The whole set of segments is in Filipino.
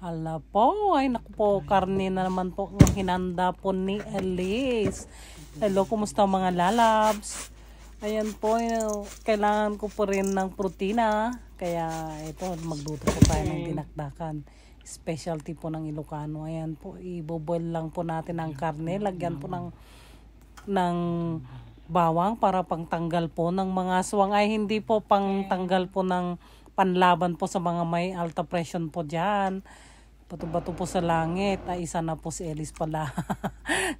Hala po, ay naku po, karne na naman po ang hinanda po ni Elise. Hello, kumusta mga lalabs? Ayan po, kailangan ko po rin ng protina. Kaya ito, magluto po tayo ng dinakdakan. Specialty po ng Ilocano. Ayan po, iboboil lang po natin ang karne. Lagyan po ng bawang para pangtanggal po ng mga aswang. Ay hindi po pangtanggal po ng panlaban po sa mga may alta pressure po dyan. Bato-bato po sa langit. Ay, isa na po si Elise pala.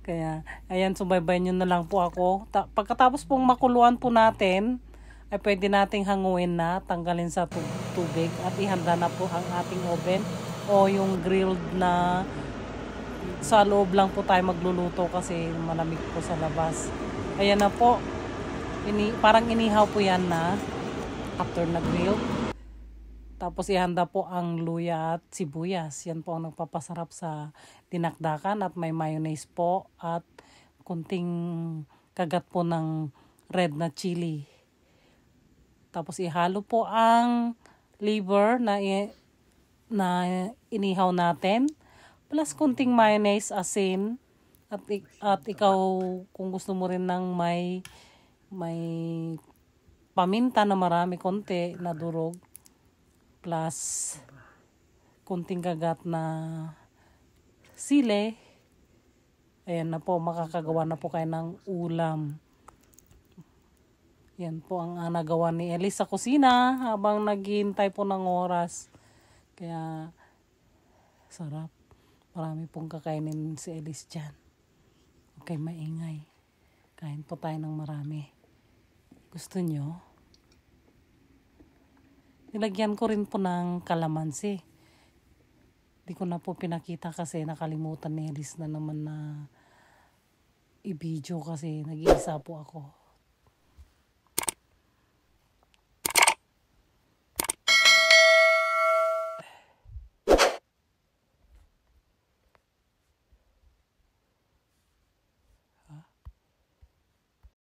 Kaya, ayan, subaybayan nyo na lang po ako. Pagkatapos pong makuluan po natin, ay pwede nating hanguin na, tanggalin sa tubig at ihanda na po ang ating oven o yung grilled na sa loob lang po tayo magluluto kasi malamig po sa labas. Ayan na po. Parang inihaw po yan na after na grill. Tapos ihanda po ang luya at sibuyas. Yan po ang nagpapasarap sa dinakdakan at may mayonnaise po at kunting kagat po ng red na chili. Tapos ihalo po ang liver na inihaw natin. Plus kunting mayonnaise, asin. At ikaw kung gusto mo rin ng may paminta na marami konti na durog. Plus kunting kagat na sili. Ayan na po, makakagawa na po kayo ng ulam. Yan po ang nagawa ni Elise sa kusina habang naghihintay po ng oras. Kaya sarap. Marami pong kakainin si Elise dyan. Okay, maingay. Kain po tayo ng marami. Gusto nyo? Nilagyan ko rin po ng kalamansi. Di ko na po pinakita kasi nakalimutan ni Elise na naman na i-video kasi nag-iisa po ako.